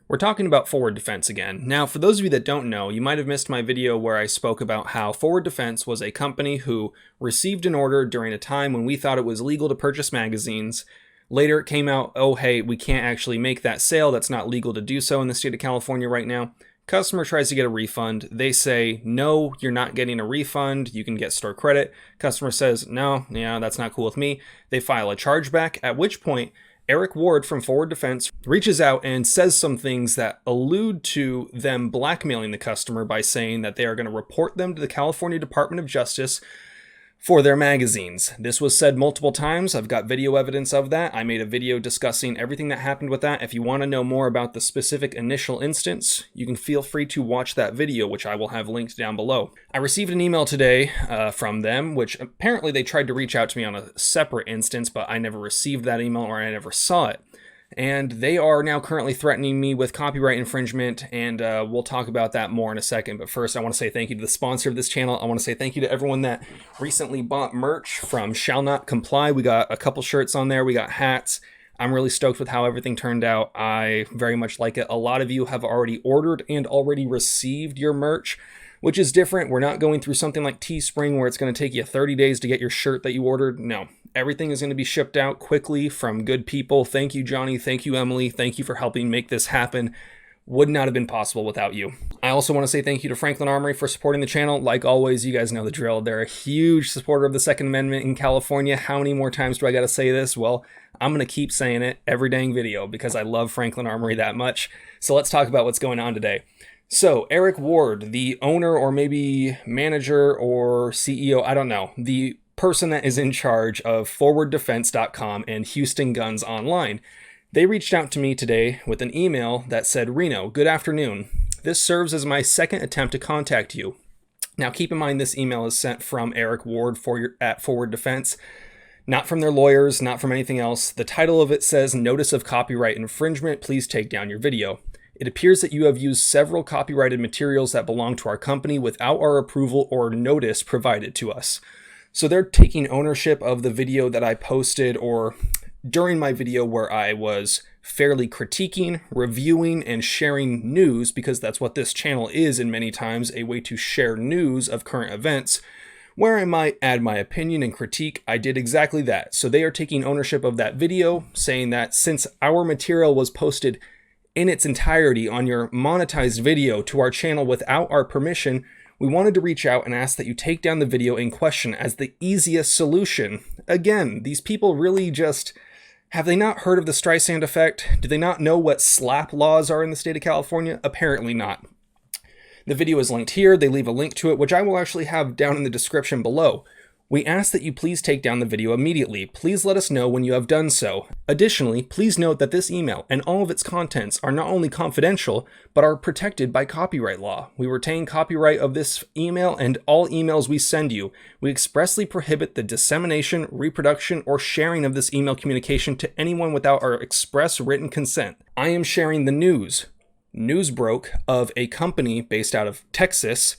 We're talking about Forward Defense again. Now, for those of you that don't know, you might have missed my video where I spoke about how Forward Defense was a company who received an order during a time when we thought it was legal to purchase magazines. Later it came out, oh hey, we can't actually make that sale. That's not legal to do so in the state of California right now. Customer tries to get a refund. They say, no, you're not getting a refund. You can get store credit. Customer says, no, yeah, that's not cool with me. They file a chargeback, at which point Eric Ward from Forward Defense reaches out and says some things that allude to them blackmailing the customer by saying that they are going to report them to the California Department of Justice for their magazines. This was said multiple times. I've got video evidence of that. I made a video discussing everything that happened with that. If you want to know more about the specific initial instance, you can feel free to watch that video, which I will have linked down below. I received an email today from them, which apparently they tried to reach out to me on a separate instance, but I never received that email or I never saw it. And they are now currently threatening me with copyright infringement, and we'll talk about that more in a second. But first, I want to say thank you to the sponsor of this channel. I want to say thank you to everyone that recently bought merch from Shall Not Comply. We got a couple shirts on there. We got hats. I'm really stoked with how everything turned out. I very much like it. A lot of you have already ordered and already received your merch, which is different. We're not going through something like Teespring where it's going to take you 30 days to get your shirt that you ordered. No. Everything is going to be shipped out quickly from good people. Thank you, Johnny. Thank you, Emily. Thank you for helping make this happen. Would not have been possible without you. I also want to say thank you to Franklin Armory for supporting the channel. Like always, you guys know the drill. They're a huge supporter of the Second Amendment in California. How many more times do I got to say this? Well, I'm going to keep saying it every dang video because I love Franklin Armory that much. So let's talk about what's going on today. So Eric Ward, the owner or maybe manager or CEO, I don't know, the person that is in charge of forwarddefense.com and Houston Guns Online. They reached out to me today with an email that said, Reno, good afternoon. This serves as my second attempt to contact you. Now keep in mind this email is sent from Eric Ward at Forward Defense, not from their lawyers, not from anything else. The title of it says, Notice of Copyright Infringement, please take down your video. It appears that you have used several copyrighted materials that belong to our company without our approval or notice provided to us. So they're taking ownership of the video that I posted or during my video where I was fairly critiquing, reviewing, and sharing news, because that's what this channel is in many times, a way to share news of current events, where I might add my opinion and critique. I did exactly that. So they are taking ownership of that video, saying that since our material was posted in its entirety on your monetized video to our channel without our permission, we wanted to reach out and ask that you take down the video in question as the easiest solution. Again, these people really just, have they not heard of the Streisand effect? Do they not know what slap laws are in the state of California? Apparently not. The video is linked here. They leave a link to it, which I will actually have down in the description below. We ask that you please take down the video immediately. Please let us know when you have done so. Additionally, please note that this email and all of its contents are not only confidential, but are protected by copyright law. We retain copyright of this email and all emails we send you. We expressly prohibit the dissemination, reproduction, or sharing of this email communication to anyone without our express written consent. I am sharing the news. News broke of a company based out of Texas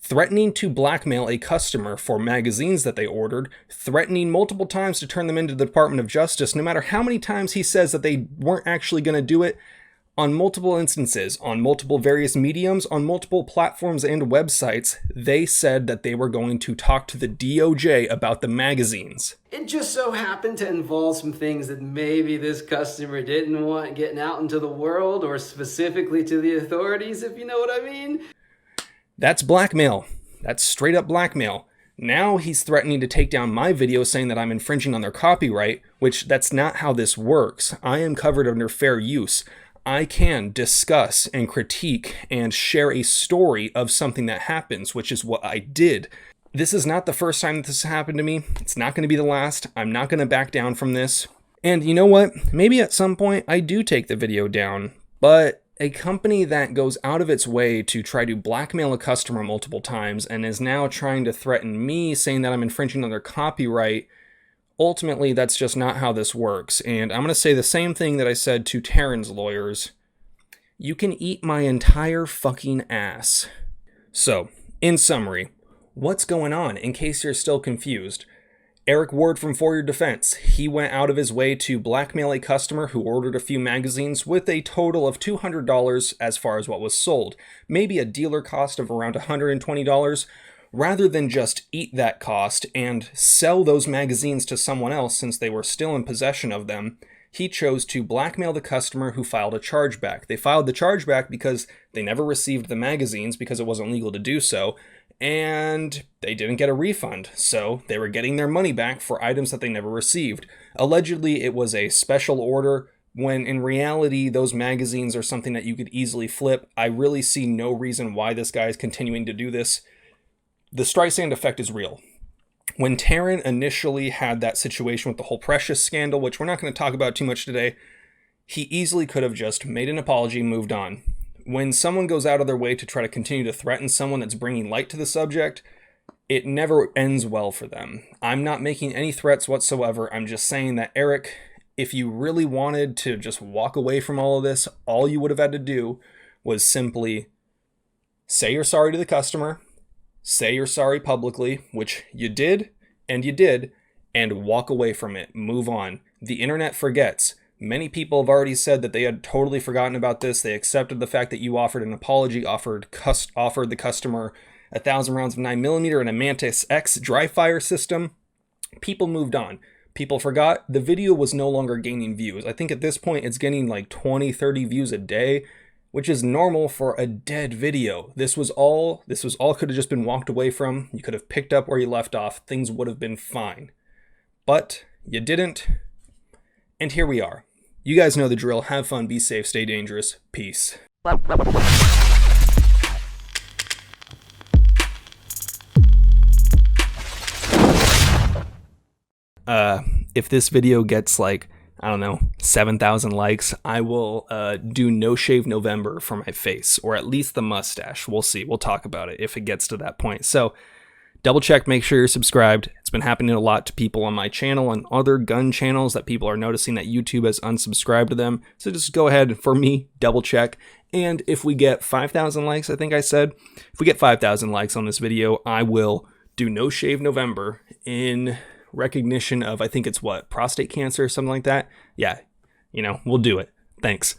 threatening to blackmail a customer for magazines that they ordered, threatening multiple times to turn them into the Department of Justice, no matter how many times he says that they weren't actually going to do it, on multiple instances, on multiple various mediums, on multiple platforms and websites. They said that they were going to talk to the DOJ about the magazines. It just so happened to involve some things that maybe this customer didn't want getting out into the world, or specifically to the authorities, if you know what I mean. That's blackmail. That's straight up blackmail. Now he's threatening to take down my video saying that I'm infringing on their copyright, which that's not how this works. I am covered under fair use. I can discuss and critique and share a story of something that happens, which is what I did. This is not the first time that this has happened to me. It's not going to be the last. I'm not going to back down from this. And you know what? Maybe at some point I do take the video down, but a company that goes out of its way to try to blackmail a customer multiple times and is now trying to threaten me saying that I'm infringing on their copyright, ultimately that's just not how this works. And I'm going to say the same thing that I said to Taryn's lawyers. You can eat my entire fucking ass. So, in summary, what's going on in case you're still confused? Eric Ward from For Your Defense, he went out of his way to blackmail a customer who ordered a few magazines with a total of $200 as far as what was sold, maybe a dealer cost of around $120. Rather than just eat that cost and sell those magazines to someone else since they were still in possession of them, he chose to blackmail the customer who filed a chargeback. They filed the chargeback because they never received the magazines because it wasn't legal to do so, and they didn't get a refund, so they were getting their money back for items that they never received. Allegedly, it was a special order, when in reality, those magazines are something that you could easily flip. I really see no reason why this guy is continuing to do this. The Streisand effect is real. When Taryn initially had that situation with the whole Precious scandal, which we're not going to talk about too much today, he easily could have just made an apology and moved on. When someone goes out of their way to try to continue to threaten someone that's bringing light to the subject, it never ends well for them. I'm not making any threats whatsoever. I'm just saying that, Eric, if you really wanted to just walk away from all of this, all you would have had to do was simply say you're sorry to the customer, say you're sorry publicly, which you did, and walk away from it. Move on. The internet forgets. Many people have already said that they had totally forgotten about this. They accepted the fact that you offered an apology, offered the customer 1,000 rounds of 9mm and a Mantis X dry fire system. People moved on. People forgot. The video was no longer gaining views. I think at this point it's getting like 20, 30 views a day, which is normal for a dead video. This was all could have just been walked away from. You could have picked up where you left off. Things would have been fine. But you didn't. And here we are. You guys know the drill. Have fun, be safe, stay dangerous. Peace. If this video gets like, I don't know, 7,000 likes, I will do No Shave November for my face, or at least the mustache. We'll see. We'll talk about it if it gets to that point. So double check, make sure you're subscribed. It's been happening a lot to people on my channel and other gun channels that people are noticing that YouTube has unsubscribed to them. So just go ahead, for me, double check. And if we get 5,000 likes, I think I said, if we get 5,000 likes on this video, I will do No Shave November in recognition of, I think it's what, prostate cancer or something like that. Yeah, we'll do it. Thanks.